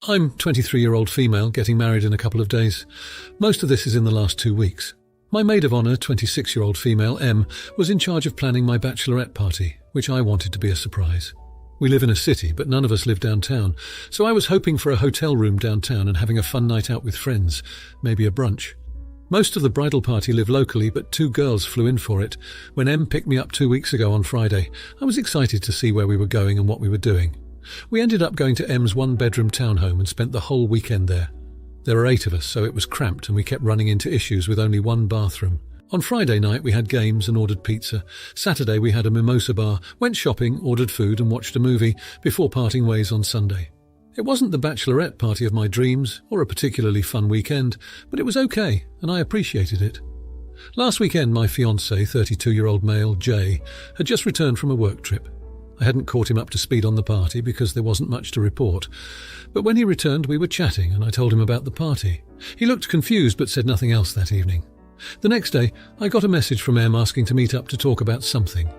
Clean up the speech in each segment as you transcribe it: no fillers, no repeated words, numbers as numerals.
I'm 23-year-old female getting married in a couple of days. Most of this is in the last 2 weeks. My maid of honour, 26-year-old female M, was in charge of planning my bachelorette party, which I wanted to be a surprise. We live in a city, but none of us live downtown, so I was hoping for a hotel room downtown and having a fun night out with friends, maybe a brunch. Most of the bridal party live locally, but 2 girls flew in for it. When M picked me up 2 weeks ago on Friday, I was excited to see where we were going and what we were doing. We ended up going to M's 1-bedroom townhome and spent the whole weekend there. There were 8 of us, so it was cramped and we kept running into issues with only 1 bathroom. On Friday night we had games and ordered pizza. Saturday we had a mimosa bar, went shopping, ordered food and watched a movie before parting ways on Sunday. It wasn't the bachelorette party of my dreams or a particularly fun weekend, but it was okay and I appreciated it. Last weekend my fiancé, 32-year-old male Jay, had just returned from a work trip. I hadn't caught him up to speed on the party because there wasn't much to report. But when he returned, we were chatting and I told him about the party. He looked confused but said nothing else that evening. The next day, I got a message from M asking to meet up to talk about something.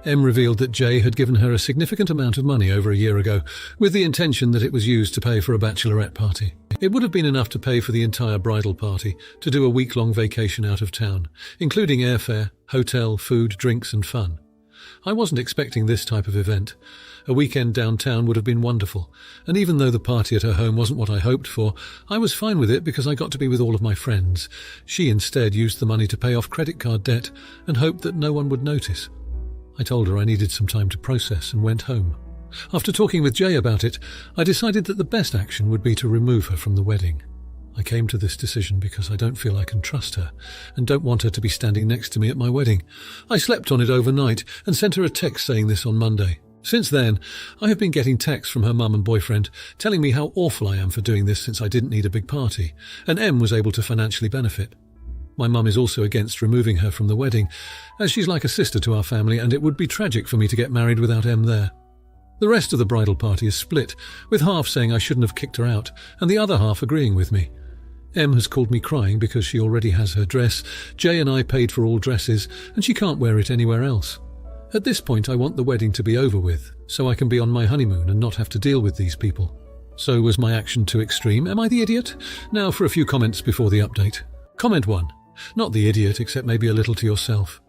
M revealed that Jay had given her a significant amount of money over a year ago, with the intention that it was used to pay for a bachelorette party. It would have been enough to pay for the entire bridal party, to do a week-long vacation out of town, including airfare, hotel, food, drinks and fun. I wasn't expecting this type of event. A weekend downtown would have been wonderful, and even though the party at her home wasn't what I hoped for, I was fine with it because I got to be with all of my friends. She instead used the money to pay off credit card debt and hoped that no one would notice. I told her I needed some time to process and went home. After talking with Jay about it, I decided that the best action would be to remove her from the wedding. I came to this decision because I don't feel I can trust her and don't want her to be standing next to me at my wedding. I slept on it overnight and sent her a text saying this on Monday. Since then, I have been getting texts from her mum and boyfriend telling me how awful I am for doing this since I didn't need a big party, and M was able to financially benefit. My mum is also against removing her from the wedding, as she's like a sister to our family and it would be tragic for me to get married without M there. The rest of the bridal party is split, with half saying I shouldn't have kicked her out and the other half agreeing with me. M has called me crying because she already has her dress. Jay and I paid for all dresses and she can't wear it anywhere else. At this point I want the wedding to be over with, so I can be on my honeymoon and not have to deal with these people. So was my action too extreme? Am I the idiot? Now for a few comments before the update. Comment 1. Not the idiot, except maybe a little to yourself.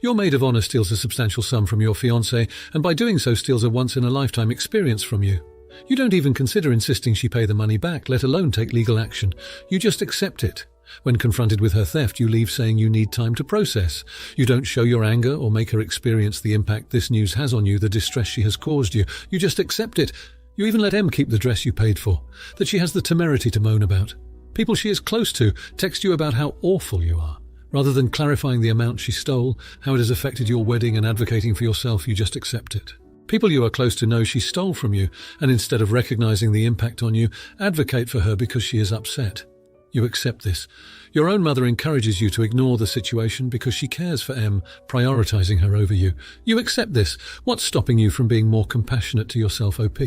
Your maid of honour steals a substantial sum from your fiancé and by doing so steals a once-in-a-lifetime experience from you. You don't even consider insisting she pay the money back, let alone take legal action. You just accept it. When confronted with her theft, you leave saying you need time to process. You don't show your anger or make her experience the impact this news has on you, the distress she has caused you. You just accept it. You even let M keep the dress you paid for, that she has the temerity to moan about. People she is close to text you about how awful you are. Rather than clarifying the amount she stole, how it has affected your wedding and advocating for yourself, you just accept it. People you are close to know she stole from you, and instead of recognizing the impact on you, advocate for her because she is upset. You accept this. Your own mother encourages you to ignore the situation because she cares for M, prioritizing her over you. You accept this. What's stopping you from being more compassionate to yourself, OP?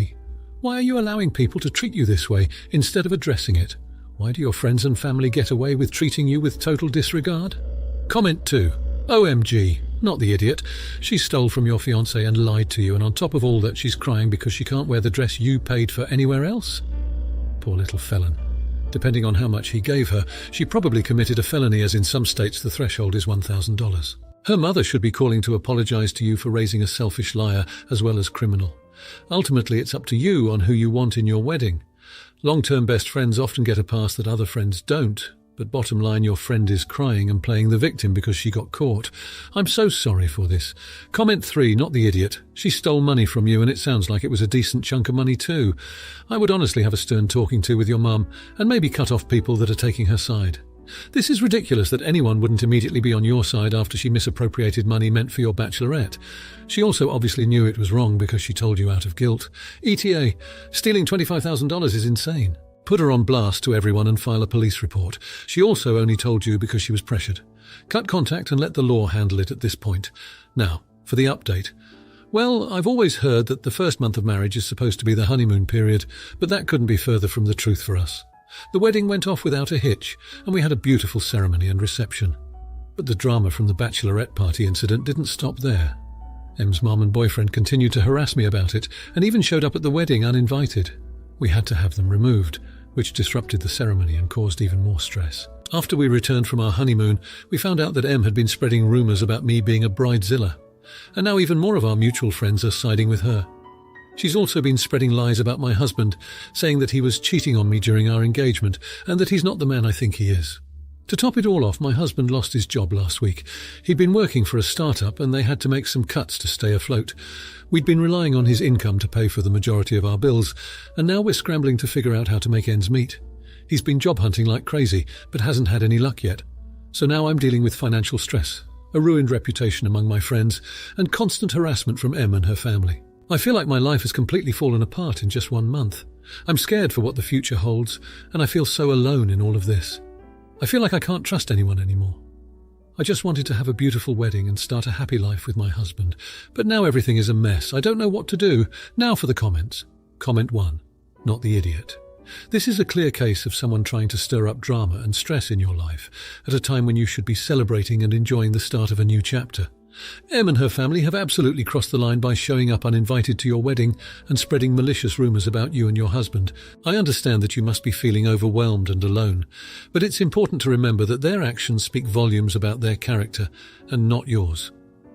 Why are you allowing people to treat you this way instead of addressing it? Why do your friends and family get away with treating you with total disregard? Comment 2. OMG. Not the idiot. She stole from your fiancé and lied to you, and on top of all that, she's crying because she can't wear the dress you paid for anywhere else? Poor little felon. Depending on how much he gave her, she probably committed a felony, as in some states the threshold is $1,000. Her mother should be calling to apologize to you for raising a selfish liar as well as criminal. Ultimately, it's up to you on who you want in your wedding. Long-term best friends often get a pass that other friends don't. But bottom line, your friend is crying and playing the victim because she got caught. I'm so sorry for this. Comment 3, not the idiot. She stole money from you and it sounds like it was a decent chunk of money too. I would honestly have a stern talking to with your mum and maybe cut off people that are taking her side. This is ridiculous that anyone wouldn't immediately be on your side after she misappropriated money meant for your bachelorette. She also obviously knew it was wrong because she told you out of guilt. ETA, stealing $25,000 is insane. Put her on blast to everyone and file a police report. She also only told you because she was pressured. Cut contact and let the law handle it at this point. Now, for the update. Well, I've always heard that the first month of marriage is supposed to be the honeymoon period, but that couldn't be further from the truth for us. The wedding went off without a hitch, and we had a beautiful ceremony and reception. But the drama from the bachelorette party incident didn't stop there. M's mum and boyfriend continued to harass me about it, and even showed up at the wedding uninvited. We had to have them removed, which disrupted the ceremony and caused even more stress. After we returned from our honeymoon, we found out that Em had been spreading rumours about me being a bridezilla, and now even more of our mutual friends are siding with her. She's also been spreading lies about my husband, saying that he was cheating on me during our engagement and that he's not the man I think he is. To top it all off, my husband lost his job last week. He'd been working for a startup and they had to make some cuts to stay afloat. We'd been relying on his income to pay for the majority of our bills, and now we're scrambling to figure out how to make ends meet. He's been job hunting like crazy, but hasn't had any luck yet. So now I'm dealing with financial stress, a ruined reputation among my friends, and constant harassment from Em and her family. I feel like my life has completely fallen apart in just 1 month. I'm scared for what the future holds, and I feel so alone in all of this. I feel like I can't trust anyone anymore. I just wanted to have a beautiful wedding and start a happy life with my husband, but now everything is a mess. I don't know what to do. Now for the comments. Comment 1. Not the idiot. This is a clear case of someone trying to stir up drama and stress in your life at a time when you should be celebrating and enjoying the start of a new chapter. Em and her family have absolutely crossed the line by showing up uninvited to your wedding and spreading malicious rumours about you and your husband. I understand that you must be feeling overwhelmed and alone, but it's important to remember that their actions speak volumes about their character and not yours.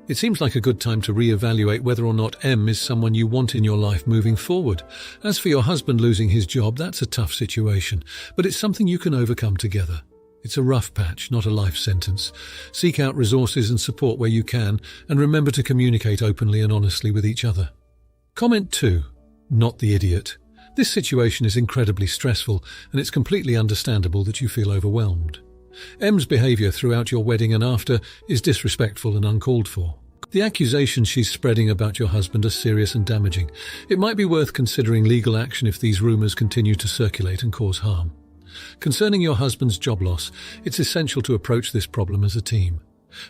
It seems like a good time to re-evaluate whether or not Em is someone you want in your life moving forward. As for your husband losing his job, that's a tough situation, but it's something you can overcome together. It's a rough patch, not a life sentence. Seek out resources and support where you can, and remember to communicate openly and honestly with each other. Comment 2. Not the idiot. This situation is incredibly stressful, and it's completely understandable that you feel overwhelmed. Em's behaviour throughout your wedding and after is disrespectful and uncalled for. The accusations she's spreading about your husband are serious and damaging. It might be worth considering legal action if these rumours continue to circulate and cause harm. Concerning your husband's job loss, it's essential to approach this problem as a team.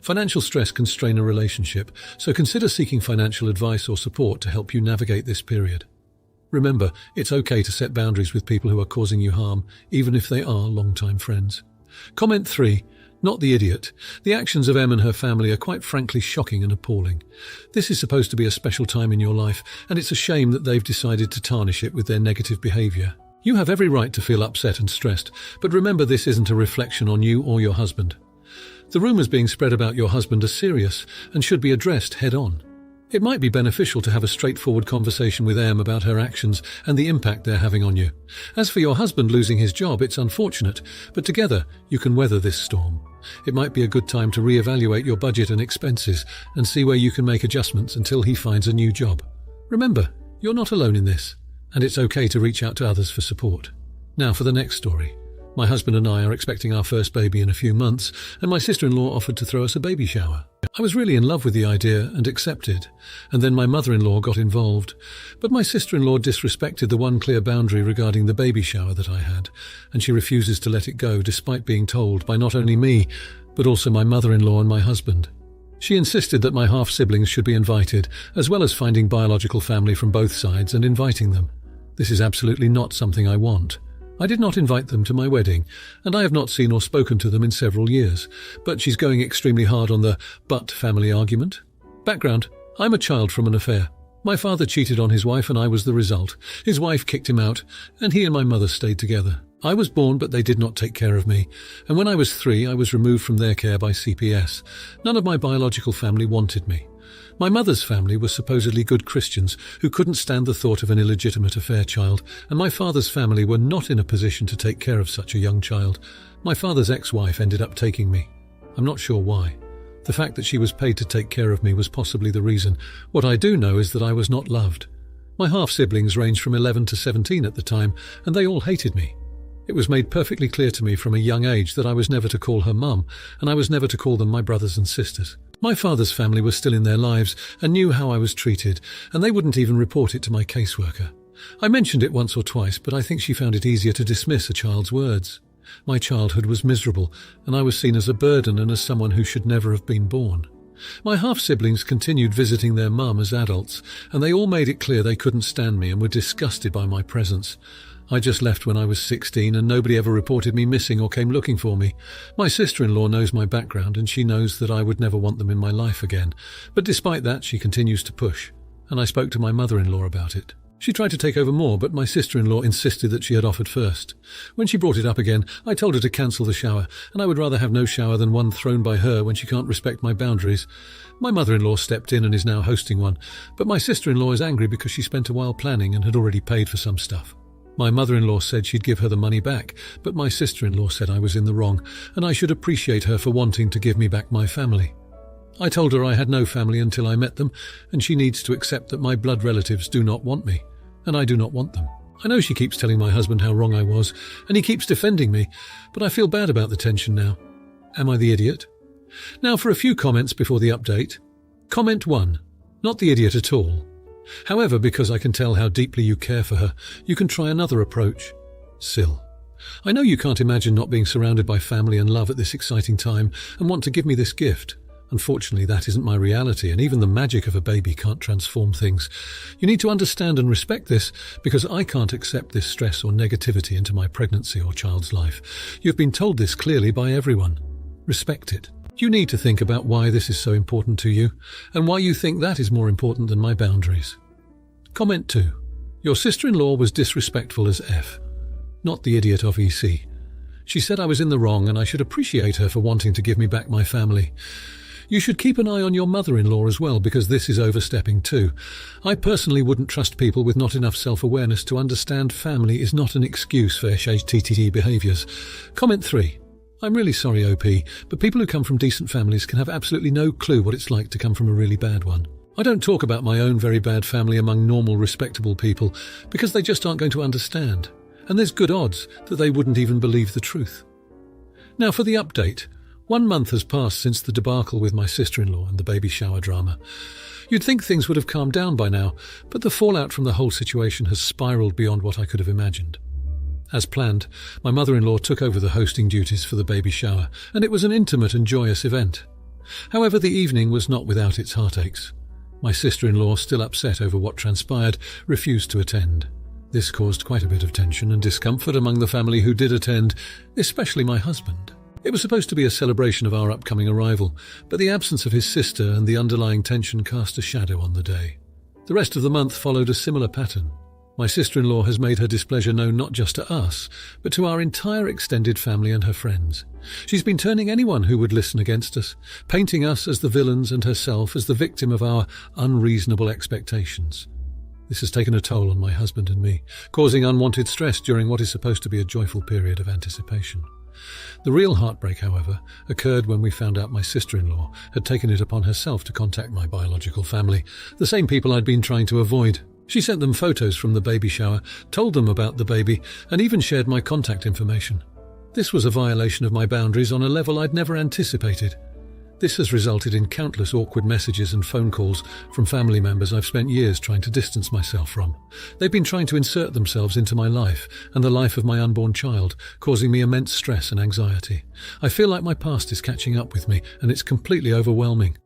Financial stress can strain a relationship, so consider seeking financial advice or support to help you navigate this period. Remember, it's okay to set boundaries with people who are causing you harm, even if they are long-time friends. Comment 3. Not the idiot. The actions of Em and her family are quite frankly shocking and appalling. This is supposed to be a special time in your life, and it's a shame that they've decided to tarnish it with their negative behaviour. You have every right to feel upset and stressed, but remember this isn't a reflection on you or your husband. The rumours being spread about your husband are serious and should be addressed head-on. It might be beneficial to have a straightforward conversation with Em about her actions and the impact they're having on you. As for your husband losing his job, it's unfortunate, but together you can weather this storm. It might be a good time to re-evaluate your budget and expenses and see where you can make adjustments until he finds a new job. Remember, you're not alone in this, and it's okay to reach out to others for support. Now for the next story. My husband and I are expecting our first baby in a few months, and my sister-in-law offered to throw us a baby shower. I was really in love with the idea and accepted, and then my mother-in-law got involved. But my sister-in-law disrespected the one clear boundary regarding the baby shower that I had, and she refuses to let it go despite being told by not only me, but also my mother-in-law and my husband. She insisted that my half-siblings should be invited, as well as finding biological family from both sides and inviting them. This is absolutely not something I want. I did not invite them to my wedding, and I have not seen or spoken to them in several years, but she's going extremely hard on the "but" family argument. Background: I'm a child from an affair. My father cheated on his wife and I was the result. His wife kicked him out, and he and my mother stayed together. I was born, but they did not take care of me, and when I was 3, I was removed from their care by CPS. None of my biological family wanted me. My mother's family were supposedly good Christians who couldn't stand the thought of an illegitimate affair child, and my father's family were not in a position to take care of such a young child. My father's ex-wife ended up taking me. I'm not sure why. The fact that she was paid to take care of me was possibly the reason. What I do know is that I was not loved. My half-siblings ranged from 11 to 17 at the time, and they all hated me. It was made perfectly clear to me from a young age that I was never to call her mum, and I was never to call them my brothers and sisters. My father's family was still in their lives and knew how I was treated, and they wouldn't even report it to my caseworker. I mentioned it once or twice, but I think she found it easier to dismiss a child's words. My childhood was miserable, and I was seen as a burden and as someone who should never have been born. My half-siblings continued visiting their mum as adults, and they all made it clear they couldn't stand me and were disgusted by my presence. I just left when I was 16 and nobody ever reported me missing or came looking for me. My sister-in-law knows my background and she knows that I would never want them in my life again. But despite that, she continues to push, and I spoke to my mother-in-law about it. She tried to take over more, but my sister-in-law insisted that she had offered first. When she brought it up again, I told her to cancel the shower, and I would rather have no shower than one thrown by her when she can't respect my boundaries. My mother-in-law stepped in and is now hosting one, but my sister-in-law is angry because she spent a while planning and had already paid for some stuff. My mother-in-law said she'd give her the money back, but my sister-in-law said I was in the wrong, and I should appreciate her for wanting to give me back my family. I told her I had no family until I met them, and she needs to accept that my blood relatives do not want me, and I do not want them. I know she keeps telling my husband how wrong I was, and he keeps defending me, but I feel bad about the tension now. Am I the idiot? Now for a few comments before the update. Comment 1. Not the idiot at all. However, because I can tell how deeply you care for her, you can try another approach. Sil. I know you can't imagine not being surrounded by family and love at this exciting time and want to give me this gift. Unfortunately, that isn't my reality, and even the magic of a baby can't transform things. You need to understand and respect this, because I can't accept this stress or negativity into my pregnancy or child's life. You've been told this clearly by everyone. Respect it. You need to think about why this is so important to you, and why you think that is more important than my boundaries. Comment 2. Your sister-in-law was disrespectful as F. Not the idiot of EC. She said I was in the wrong and I should appreciate her for wanting to give me back my family. You should keep an eye on your mother-in-law as well, because this is overstepping too. I personally wouldn't trust people with not enough self-awareness to understand family is not an excuse for SHTTT behaviours. Comment 3. I'm really sorry, OP, but people who come from decent families can have absolutely no clue what it's like to come from a really bad one. I don't talk about my own very bad family among normal, respectable people, because they just aren't going to understand. And there's good odds that they wouldn't even believe the truth. Now for the update. 1 month has passed since the debacle with my sister-in-law and the baby shower drama. You'd think things would have calmed down by now, but the fallout from the whole situation has spiralled beyond what I could have imagined. As planned, my mother-in-law took over the hosting duties for the baby shower, and it was an intimate and joyous event. However, the evening was not without its heartaches. My sister-in-law, still upset over what transpired, refused to attend. This caused quite a bit of tension and discomfort among the family who did attend, especially my husband. It was supposed to be a celebration of our upcoming arrival, but the absence of his sister and the underlying tension cast a shadow on the day. The rest of the month followed a similar pattern. My sister-in-law has made her displeasure known not just to us, but to our entire extended family and her friends. She's been turning anyone who would listen against us, painting us as the villains and herself as the victim of our unreasonable expectations. This has taken a toll on my husband and me, causing unwanted stress during what is supposed to be a joyful period of anticipation. The real heartbreak, however, occurred when we found out my sister-in-law had taken it upon herself to contact my biological family, the same people I'd been trying to avoid. She sent them photos from the baby shower, told them about the baby, and even shared my contact information. This was a violation of my boundaries on a level I'd never anticipated. This has resulted in countless awkward messages and phone calls from family members I've spent years trying to distance myself from. They've been trying to insert themselves into my life and the life of my unborn child, causing me immense stress and anxiety. I feel like my past is catching up with me, and it's completely overwhelming.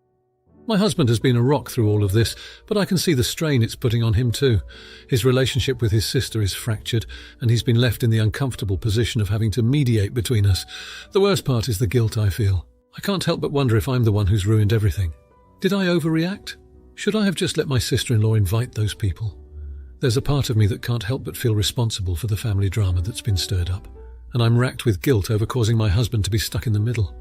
My husband has been a rock through all of this, but I can see the strain it's putting on him too. His relationship with his sister is fractured, and he's been left in the uncomfortable position of having to mediate between us. The worst part is the guilt I feel. I can't help but wonder if I'm the one who's ruined everything. Did I overreact? Should I have just let my sister-in-law invite those people? There's a part of me that can't help but feel responsible for the family drama that's been stirred up, and I'm racked with guilt over causing my husband to be stuck in the middle.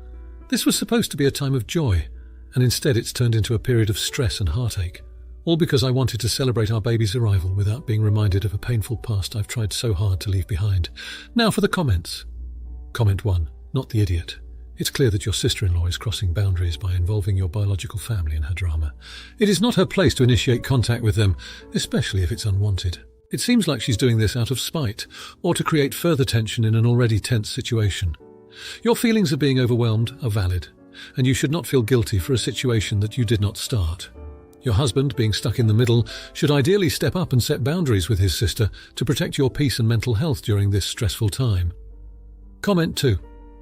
This was supposed to be a time of joy, and instead it's turned into a period of stress and heartache, all because I wanted to celebrate our baby's arrival without being reminded of a painful past I've tried so hard to leave behind. Now for the comments. Comment 1. Not the idiot. It's clear that your sister-in-law is crossing boundaries by involving your biological family in her drama. It is not her place to initiate contact with them, especially if it's unwanted. It seems like she's doing this out of spite, or to create further tension in an already tense situation. Your feelings of being overwhelmed are valid, and you should not feel guilty for a situation that you did not start. Your husband, being stuck in the middle, should ideally step up and set boundaries with his sister to protect your peace and mental health during this stressful time. Comment 2.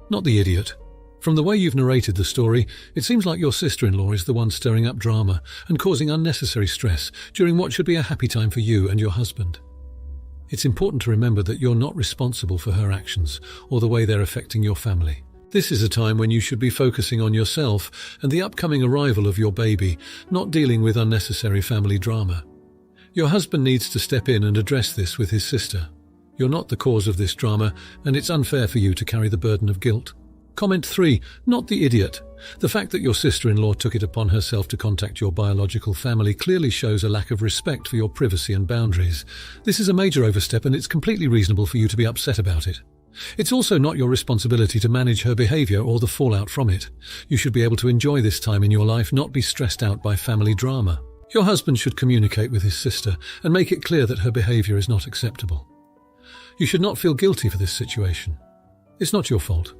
Not the idiot. From the way you've narrated the story, it seems like your sister-in-law is the one stirring up drama and causing unnecessary stress during what should be a happy time for you and your husband. It's important to remember that you're not responsible for her actions or the way they're affecting your family. This is a time when you should be focusing on yourself and the upcoming arrival of your baby, not dealing with unnecessary family drama. Your husband needs to step in and address this with his sister. You're not the cause of this drama, and it's unfair for you to carry the burden of guilt. Comment 3. Not the idiot. The fact that your sister-in-law took it upon herself to contact your biological family clearly shows a lack of respect for your privacy and boundaries. This is a major overstep, and it's completely reasonable for you to be upset about it. It's also not your responsibility to manage her behavior or the fallout from it. You should be able to enjoy this time in your life, not be stressed out by family drama. Your husband should communicate with his sister and make it clear that her behavior is not acceptable. You should not feel guilty for this situation. It's not your fault.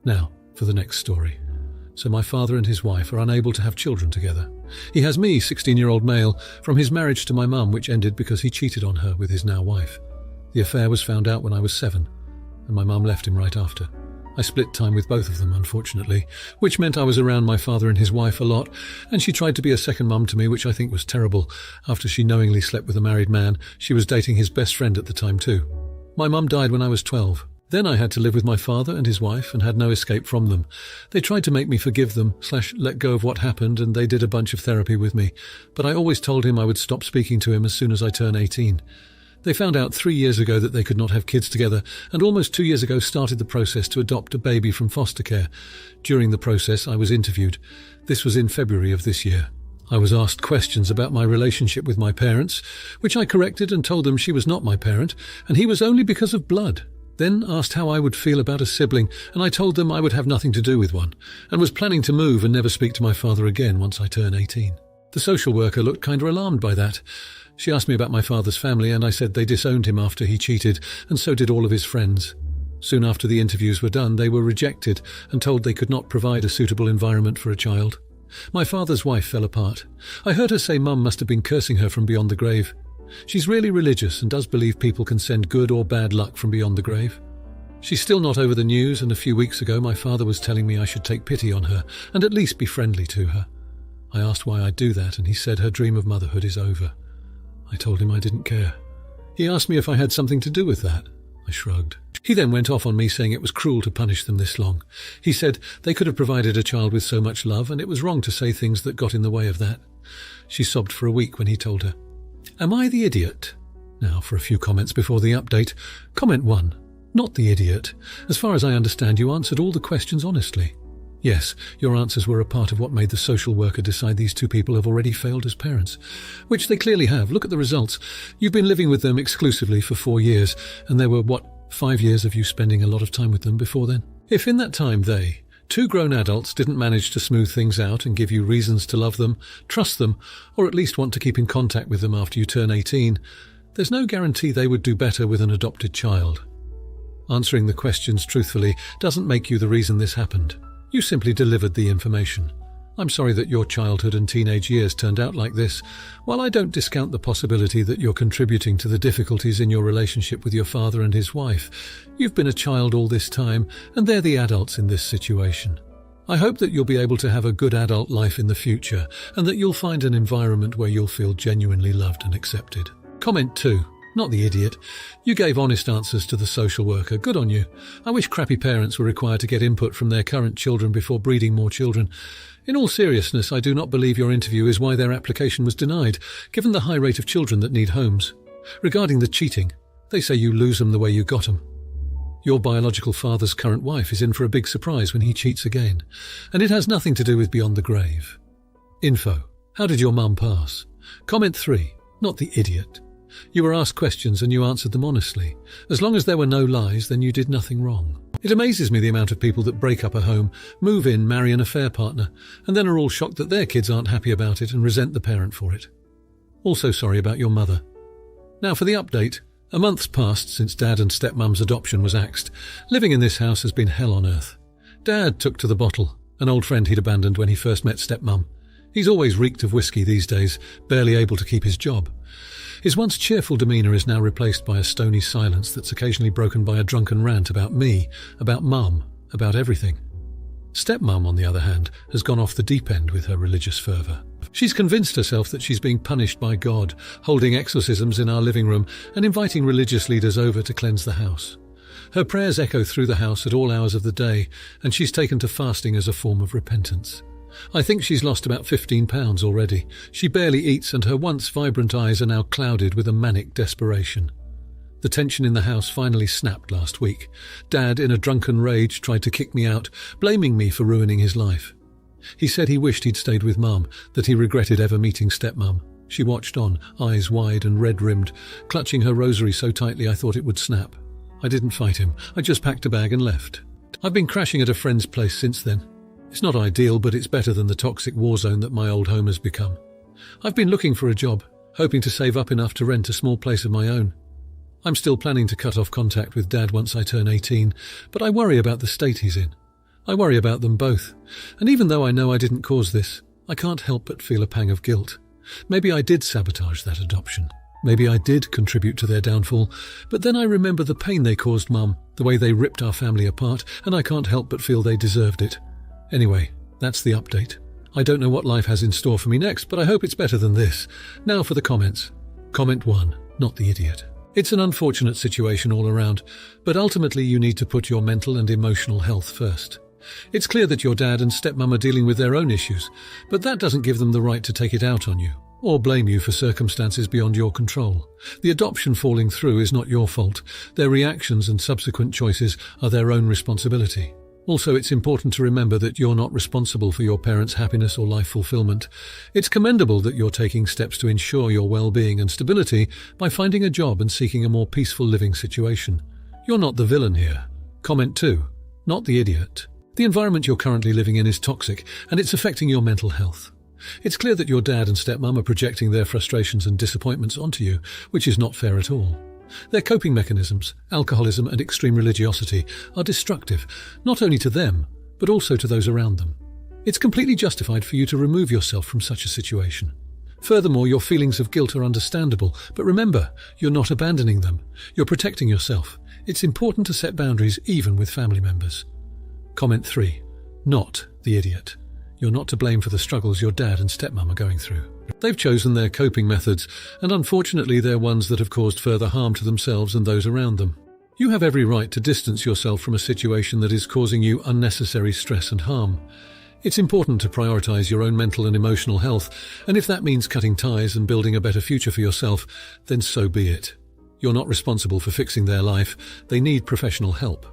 Now, for the next story. So my father and his wife are unable to have children together. He has me, 16-year-old male, from his marriage to my mum, which ended because he cheated on her with his now wife. The affair was found out when I was 7, and my mum left him right after. I split time with both of them, unfortunately, which meant I was around my father and his wife a lot, and she tried to be a second mum to me, which I think was terrible. After she knowingly slept with a married man, she was dating his best friend at the time too. My mum died when I was 12. Then I had to live with my father and his wife and had no escape from them. They tried to make me forgive them / let go of what happened, and they did a bunch of therapy with me, but I always told him I would stop speaking to him as soon as I turned 18. They found out 3 years ago that they could not have kids together, and almost 2 years ago started the process to adopt a baby from foster care. During the process, I was interviewed. This was in February of this year. I was asked questions about my relationship with my parents, which I corrected and told them she was not my parent, and he was only because of blood. Then asked how I would feel about a sibling, and I told them I would have nothing to do with one, and was planning to move and never speak to my father again once I turn 18. The social worker looked kind of alarmed by that. She asked me about my father's family, and I said they disowned him after he cheated, and so did all of his friends. Soon after the interviews were done, they were rejected and told they could not provide a suitable environment for a child. My father's wife fell apart. I heard her say Mum must have been cursing her from beyond the grave. She's really religious and does believe people can send good or bad luck from beyond the grave. She's still not over the news, and a few weeks ago my father was telling me I should take pity on her and at least be friendly to her. I asked why I'd do that, and he said her dream of motherhood is over. I told him I didn't care. He asked me if I had something to do with that. I shrugged. He then went off on me, saying it was cruel to punish them this long. He said they could have provided a child with so much love, and it was wrong to say things that got in the way of that. She sobbed for a week when he told her. Am I the idiot? Now for a few comments before the update. Comment 1. Not the idiot. As far as I understand, you answered all the questions honestly. Yes, your answers were a part of what made the social worker decide these two people have already failed as parents. Which they clearly have. Look at the results. You've been living with them exclusively for 4 years, and there were, 5 years of you spending a lot of time with them before then? If in that time they, two grown adults, didn't manage to smooth things out and give you reasons to love them, trust them, or at least want to keep in contact with them after you turn 18, there's no guarantee they would do better with an adopted child. Answering the questions truthfully doesn't make you the reason this happened. You simply delivered the information. I'm sorry that your childhood and teenage years turned out like this. While I don't discount the possibility that you're contributing to the difficulties in your relationship with your father and his wife, you've been a child all this time, and they're the adults in this situation. I hope that you'll be able to have a good adult life in the future, and that you'll find an environment where you'll feel genuinely loved and accepted. Comment 2. Not the idiot. You gave honest answers to the social worker. Good on you. I wish crappy parents were required to get input from their current children before breeding more children. In all seriousness, I do not believe your interview is why their application was denied, given the high rate of children that need homes. Regarding the cheating, they say you lose them the way you got them. Your biological father's current wife is in for a big surprise when he cheats again, and it has nothing to do with beyond the grave. Info. How did your mum pass? Comment 3. Not the idiot. You were asked questions and you answered them honestly. As long as there were no lies, then you did nothing wrong. It amazes me the amount of people that break up a home, move in, marry an affair partner, and then are all shocked that their kids aren't happy about it and resent the parent for it. Also sorry about your mother. Now for the update. A month's passed since Dad and stepmum's adoption was axed. Living in this house has been hell on earth. Dad took to the bottle, an old friend he'd abandoned when he first met stepmum. He's always reeked of whiskey these days, barely able to keep his job. His once cheerful demeanour is now replaced by a stony silence that's occasionally broken by a drunken rant about me, about Mum, about everything. Stepmum, on the other hand, has gone off the deep end with her religious fervour. She's convinced herself that she's being punished by God, holding exorcisms in our living room and inviting religious leaders over to cleanse the house. Her prayers echo through the house at all hours of the day, and she's taken to fasting as a form of repentance. I think she's lost about 15 pounds already. She barely eats and her once vibrant eyes are now clouded with a manic desperation. The tension in the house finally snapped last week. Dad, in a drunken rage, tried to kick me out, blaming me for ruining his life. He said he wished he'd stayed with Mum, that he regretted ever meeting stepmum. She watched on, eyes wide and red-rimmed, clutching her rosary so tightly I thought it would snap. I didn't fight him. I just packed a bag and left. I've been crashing at a friend's place since then. It's not ideal, but it's better than the toxic war zone that my old home has become. I've been looking for a job, hoping to save up enough to rent a small place of my own. I'm still planning to cut off contact with Dad once I turn 18, but I worry about the state he's in. I worry about them both. And even though I know I didn't cause this, I can't help but feel a pang of guilt. Maybe I did sabotage that adoption. Maybe I did contribute to their downfall, but then I remember the pain they caused Mum, the way they ripped our family apart, and I can't help but feel they deserved it. Anyway, that's the update. I don't know what life has in store for me next, but I hope it's better than this. Now for the comments. Comment 1, not the idiot. It's an unfortunate situation all around, but ultimately you need to put your mental and emotional health first. It's clear that your dad and stepmum are dealing with their own issues, but that doesn't give them the right to take it out on you, or blame you for circumstances beyond your control. The adoption falling through is not your fault. Their reactions and subsequent choices are their own responsibility. Also, it's important to remember that you're not responsible for your parents' happiness or life fulfillment. It's commendable that you're taking steps to ensure your well-being and stability by finding a job and seeking a more peaceful living situation. You're not the villain here. Comment 2, not the idiot. The environment you're currently living in is toxic, and it's affecting your mental health. It's clear that your dad and stepmum are projecting their frustrations and disappointments onto you, which is not fair at all. Their coping mechanisms, alcoholism and extreme religiosity, are destructive, not only to them, but also to those around them. It's completely justified for you to remove yourself from such a situation. Furthermore, your feelings of guilt are understandable, but remember, you're not abandoning them. You're protecting yourself. It's important to set boundaries even with family members. Comment 3, not the idiot. You're not to blame for the struggles your dad and stepmum are going through. They've chosen their coping methods, and unfortunately they're ones that have caused further harm to themselves and those around them. You have every right to distance yourself from a situation that is causing you unnecessary stress and harm. It's important to prioritize your own mental and emotional health, and if that means cutting ties and building a better future for yourself, then so be it. You're not responsible for fixing their life. They need professional help.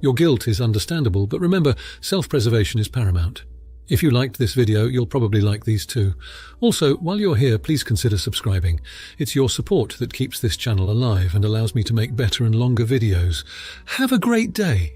Your guilt is understandable, but remember, self-preservation is paramount. If you liked this video, you'll probably like these too. Also, while you're here, please consider subscribing. It's your support that keeps this channel alive and allows me to make better and longer videos. Have a great day!